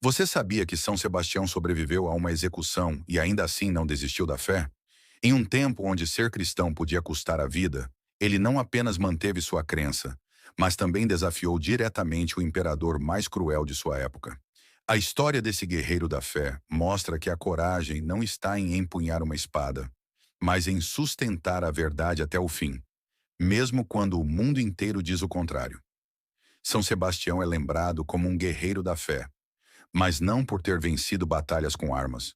Você sabia que São Sebastião sobreviveu a uma execução e ainda assim não desistiu da fé? Em um tempo onde ser cristão podia custar a vida, ele não apenas manteve sua crença, mas também desafiou diretamente o imperador mais cruel de sua época. A história desse guerreiro da fé mostra que a coragem não está em empunhar uma espada, mas em sustentar a verdade até o fim, mesmo quando o mundo inteiro diz o contrário. São Sebastião é lembrado como um guerreiro da fé, mas não por ter vencido batalhas com armas.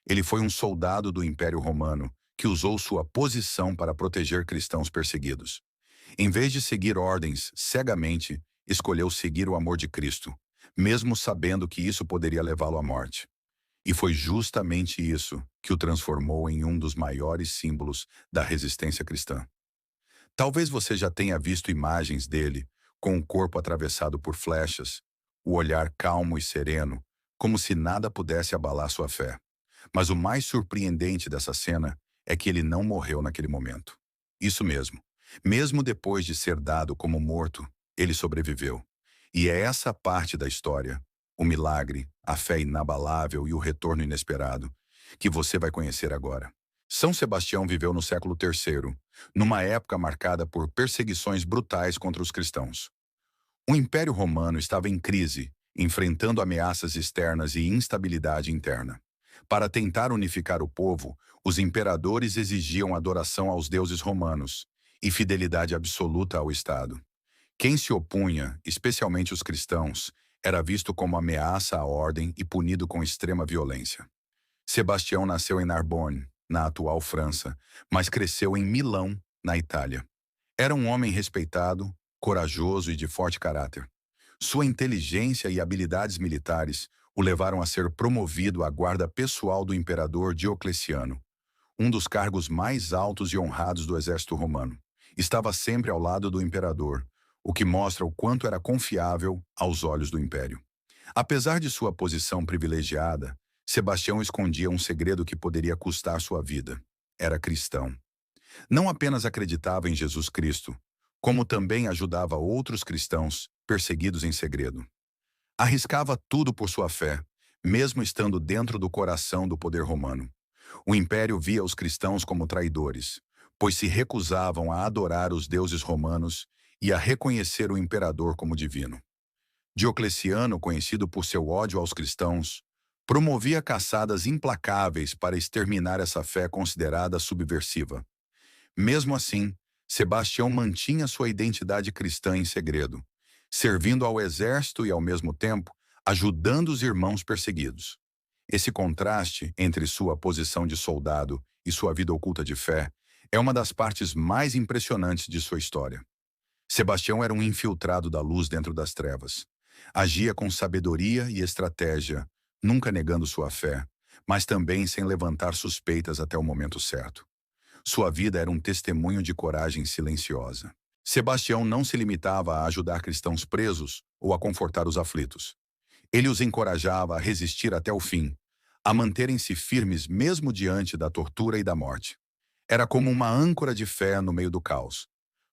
Ele foi um soldado do Império Romano que usou sua posição para proteger cristãos perseguidos. Em vez de seguir ordens cegamente, escolheu seguir o amor de Cristo, mesmo sabendo que isso poderia levá-lo à morte. E foi justamente isso que o transformou em um dos maiores símbolos da resistência cristã. Talvez você já tenha visto imagens dele, com o corpo atravessado por flechas, o olhar calmo e sereno, como se nada pudesse abalar sua fé. Mas o mais surpreendente dessa cena é que ele não morreu naquele momento. Isso mesmo. Mesmo depois de ser dado como morto, ele sobreviveu. E é essa parte da história, o milagre, a fé inabalável e o retorno inesperado, que você vai conhecer agora. São Sebastião viveu no século III, numa época marcada por perseguições brutais contra os cristãos. O Império Romano estava em crise, enfrentando ameaças externas e instabilidade interna. Para tentar unificar o povo, os imperadores exigiam adoração aos deuses romanos e fidelidade absoluta ao Estado. Quem se opunha, especialmente os cristãos, era visto como ameaça à ordem e punido com extrema violência. Sebastião nasceu em Narbonne, na atual França, mas cresceu em Milão, na Itália. Era um homem respeitado, corajoso e de forte caráter. Sua inteligência e habilidades militares o levaram a ser promovido à guarda pessoal do imperador Diocleciano, um dos cargos mais altos e honrados do exército romano. Estava sempre ao lado do imperador, o que mostra o quanto era confiável aos olhos do império. Apesar de sua posição privilegiada, Sebastião escondia um segredo que poderia custar sua vida. Era cristão. Não apenas acreditava em Jesus Cristo, como também ajudava outros cristãos perseguidos em segredo. Arriscava tudo por sua fé, mesmo estando dentro do coração do poder romano. O império via os cristãos como traidores, pois se recusavam a adorar os deuses romanos e a reconhecer o imperador como divino. Diocleciano, conhecido por seu ódio aos cristãos, promovia caçadas implacáveis para exterminar essa fé considerada subversiva. Mesmo assim, Sebastião mantinha sua identidade cristã em segredo, servindo ao exército e, ao mesmo tempo, ajudando os irmãos perseguidos. Esse contraste entre sua posição de soldado e sua vida oculta de fé é uma das partes mais impressionantes de sua história. Sebastião era um infiltrado da luz dentro das trevas. Agia com sabedoria e estratégia, nunca negando sua fé, mas também sem levantar suspeitas até o momento certo. Sua vida era um testemunho de coragem silenciosa. Sebastião não se limitava a ajudar cristãos presos ou a confortar os aflitos. Ele os encorajava a resistir até o fim, a manterem-se firmes mesmo diante da tortura e da morte. Era como uma âncora de fé no meio do caos.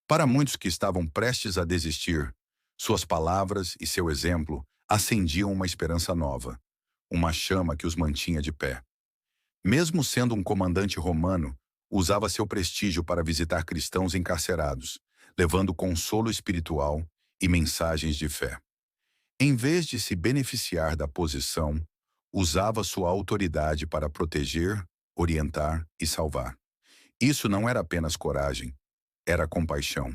Para muitos que estavam prestes a desistir, suas palavras e seu exemplo acendiam uma esperança nova, uma chama que os mantinha de pé. Mesmo sendo um comandante romano, usava seu prestígio para visitar cristãos encarcerados, levando consolo espiritual e mensagens de fé. Em vez de se beneficiar da posição, usava sua autoridade para proteger, orientar e salvar. Isso não era apenas coragem, era compaixão.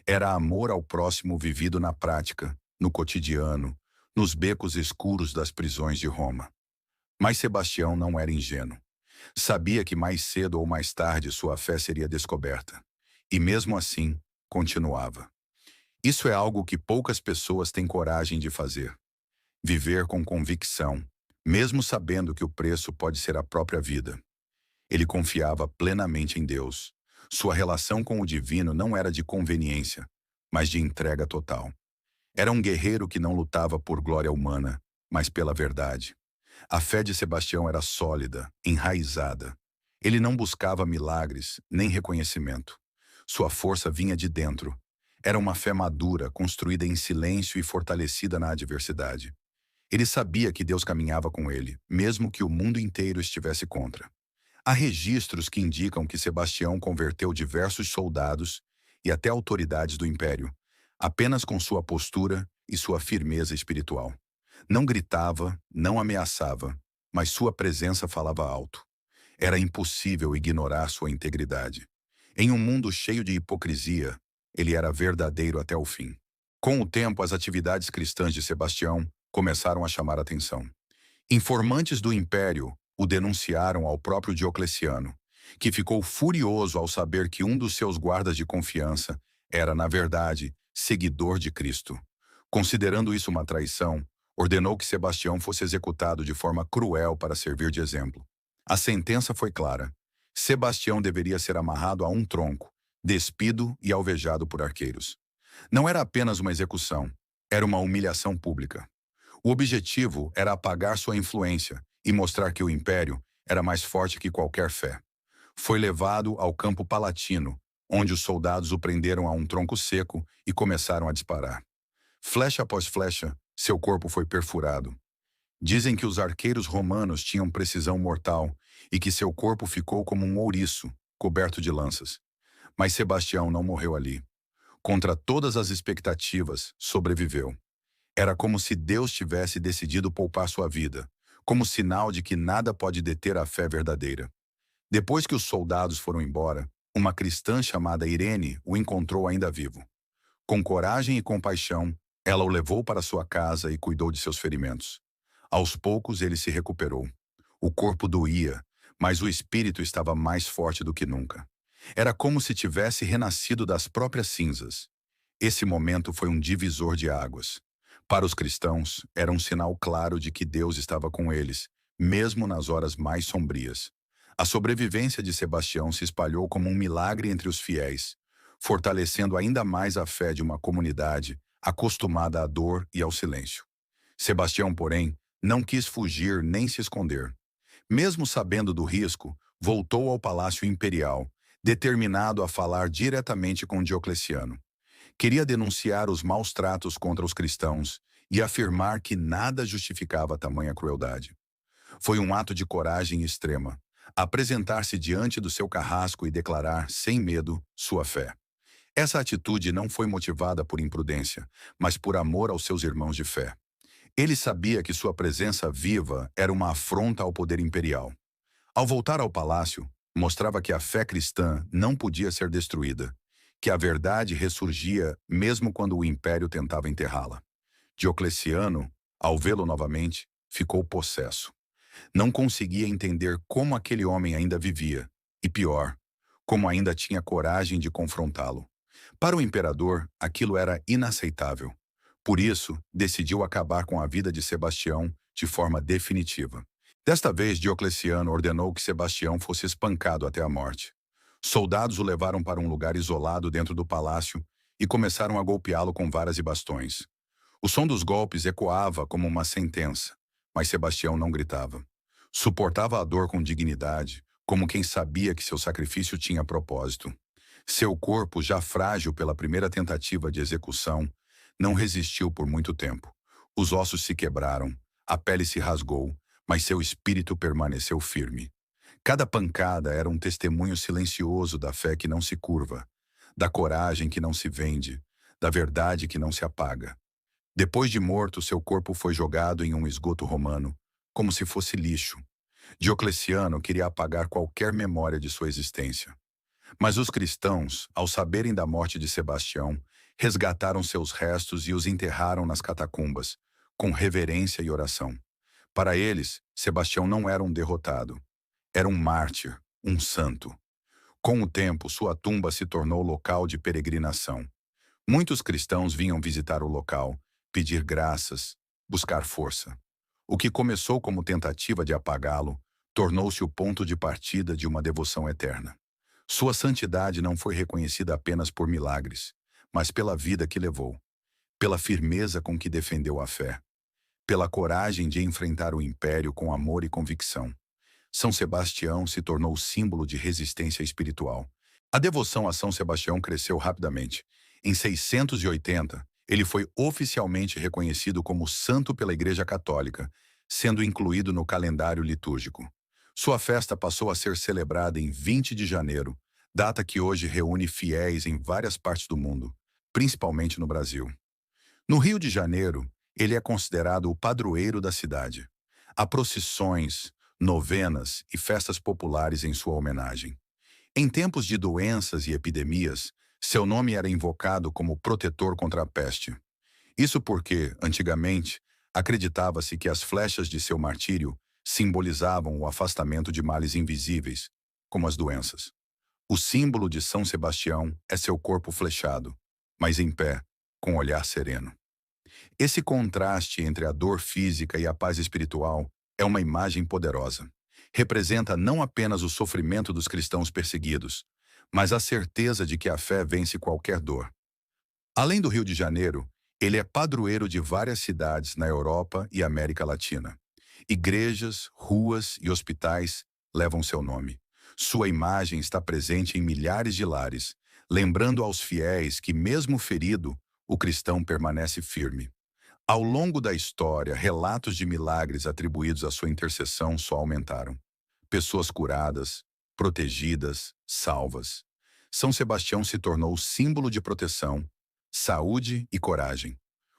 Era amor ao próximo vivido na prática, no cotidiano, nos becos escuros das prisões de Roma. Mas Sebastião não era ingênuo. Sabia que mais cedo ou mais tarde sua fé seria descoberta. E mesmo assim, continuava. Isso é algo que poucas pessoas têm coragem de fazer. Viver com convicção, mesmo sabendo que o preço pode ser a própria vida. Ele confiava plenamente em Deus. Sua relação com o divino não era de conveniência, mas de entrega total. Era um guerreiro que não lutava por glória humana, mas pela verdade. A fé de Sebastião era sólida, enraizada. Ele não buscava milagres, nem reconhecimento. Sua força vinha de dentro. Era uma fé madura, construída em silêncio e fortalecida na adversidade. Ele sabia que Deus caminhava com ele, mesmo que o mundo inteiro estivesse contra. Há registros que indicam que Sebastião converteu diversos soldados e até autoridades do império, apenas com sua postura e sua firmeza espiritual. Não gritava, não ameaçava, mas sua presença falava alto. Era impossível ignorar sua integridade. Em um mundo cheio de hipocrisia, ele era verdadeiro até o fim. Com o tempo, as atividades cristãs de Sebastião começaram a chamar atenção. Informantes do império o denunciaram ao próprio Diocleciano, que ficou furioso ao saber que um dos seus guardas de confiança era, na verdade, seguidor de Cristo. Considerando isso uma traição, ordenou que Sebastião fosse executado de forma cruel para servir de exemplo. A sentença foi clara. Sebastião deveria ser amarrado a um tronco, despido e alvejado por arqueiros. Não era apenas uma execução, era uma humilhação pública. O objetivo era apagar sua influência e mostrar que o império era mais forte que qualquer fé. Foi levado ao campo palatino, onde os soldados o prenderam a um tronco seco e começaram a disparar. Flecha após flecha, seu corpo foi perfurado. Dizem que os arqueiros romanos tinham precisão mortal e que seu corpo ficou como um ouriço, coberto de lanças. Mas Sebastião não morreu ali. Contra todas as expectativas, sobreviveu. Era como se Deus tivesse decidido poupar sua vida, como sinal de que nada pode deter a fé verdadeira. Depois que os soldados foram embora, uma cristã chamada Irene o encontrou ainda vivo. Com coragem e compaixão, ela o levou para sua casa e cuidou de seus ferimentos. Aos poucos ele se recuperou. O corpo doía, mas o espírito estava mais forte do que nunca. Era como se tivesse renascido das próprias cinzas. Esse momento foi um divisor de águas. Para os cristãos, era um sinal claro de que Deus estava com eles, mesmo nas horas mais sombrias. A sobrevivência de Sebastião se espalhou como um milagre entre os fiéis, fortalecendo ainda mais a fé de uma comunidade acostumada à dor e ao silêncio. Sebastião, porém, não quis fugir nem se esconder. Mesmo sabendo do risco, voltou ao palácio imperial, determinado a falar diretamente com Diocleciano. Queria denunciar os maus tratos contra os cristãos e afirmar que nada justificava tamanha crueldade. Foi um ato de coragem extrema, apresentar-se diante do seu carrasco e declarar, sem medo, sua fé. Essa atitude não foi motivada por imprudência, mas por amor aos seus irmãos de fé. Ele sabia que sua presença viva era uma afronta ao poder imperial. Ao voltar ao palácio, mostrava que a fé cristã não podia ser destruída, que a verdade ressurgia mesmo quando o império tentava enterrá-la. Diocleciano, ao vê-lo novamente, ficou possesso. Não conseguia entender como aquele homem ainda vivia, e pior, como ainda tinha coragem de confrontá-lo. Para o imperador, aquilo era inaceitável. Por isso, decidiu acabar com a vida de Sebastião de forma definitiva. Desta vez, Diocleciano ordenou que Sebastião fosse espancado até a morte. Soldados o levaram para um lugar isolado dentro do palácio e começaram a golpeá-lo com varas e bastões. O som dos golpes ecoava como uma sentença, mas Sebastião não gritava. Suportava a dor com dignidade, como quem sabia que seu sacrifício tinha propósito. Seu corpo, já frágil pela primeira tentativa de execução, não resistiu por muito tempo. Os ossos se quebraram, a pele se rasgou, mas seu espírito permaneceu firme. Cada pancada era um testemunho silencioso da fé que não se curva, da coragem que não se vende, da verdade que não se apaga. Depois de morto, seu corpo foi jogado em um esgoto romano, como se fosse lixo. Diocleciano queria apagar qualquer memória de sua existência. Mas os cristãos, ao saberem da morte de Sebastião, resgataram seus restos e os enterraram nas catacumbas, com reverência e oração. Para eles, Sebastião não era um derrotado. Era um mártir, um santo. Com o tempo, sua tumba se tornou local de peregrinação. Muitos cristãos vinham visitar o local, pedir graças, buscar força. O que começou como tentativa de apagá-lo, tornou-se o ponto de partida de uma devoção eterna. Sua santidade não foi reconhecida apenas por milagres, mas pela vida que levou, pela firmeza com que defendeu a fé, pela coragem de enfrentar o império com amor e convicção. São Sebastião se tornou símbolo de resistência espiritual. A devoção a São Sebastião cresceu rapidamente. Em 680, Ele foi oficialmente reconhecido como santo pela Igreja Católica, sendo incluído no calendário litúrgico. Sua festa passou a ser celebrada em 20 de janeiro, data que hoje reúne fiéis em várias partes do mundo, principalmente no Brasil. No Rio de Janeiro, ele é considerado o padroeiro da cidade. Há procissões, novenas e festas populares em sua homenagem. Em tempos de doenças e epidemias, seu nome era invocado como protetor contra a peste. Isso porque, antigamente, acreditava-se que as flechas de seu martírio simbolizavam o afastamento de males invisíveis, como as doenças. O símbolo de São Sebastião é seu corpo flechado, mas em pé, com olhar sereno. Esse contraste entre a dor física e a paz espiritual é uma imagem poderosa. Representa não apenas o sofrimento dos cristãos perseguidos, mas a certeza de que a fé vence qualquer dor. Além do Rio de Janeiro, ele é padroeiro de várias cidades na Europa e América Latina. Igrejas, ruas e hospitais levam seu nome. Sua imagem está presente em milhares de lares, lembrando aos fiéis que, mesmo ferido, o cristão permanece firme. Ao longo da história, relatos de milagres atribuídos à sua intercessão só aumentaram. Pessoas curadas, protegidas, salvas. São Sebastião se tornou símbolo de proteção, saúde e coragem.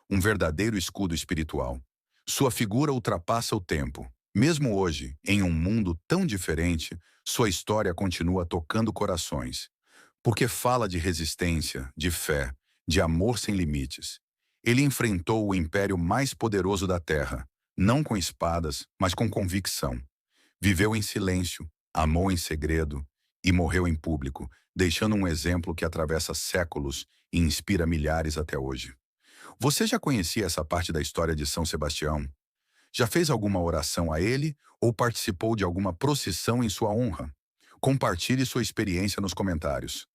Um verdadeiro escudo espiritual. Sua figura ultrapassa o tempo. Mesmo hoje, em um mundo tão diferente, sua história continua tocando corações. Porque fala de resistência, de fé, de amor sem limites. Ele enfrentou o império mais poderoso da Terra, não com espadas, mas com convicção. Viveu em silêncio, amou em segredo e morreu em público, deixando um exemplo que atravessa séculos e inspira milhares até hoje. Você já conhecia essa parte da história de São Sebastião? Já fez alguma oração a ele ou participou de alguma procissão em sua honra? Compartilhe sua experiência nos comentários.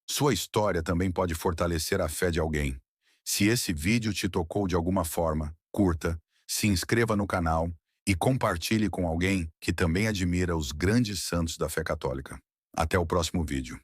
Sua história também pode fortalecer a fé de alguém. Se esse vídeo te tocou de alguma forma, curta, se inscreva no canal e compartilhe com alguém que também admira os grandes santos da fé católica. Até o próximo vídeo.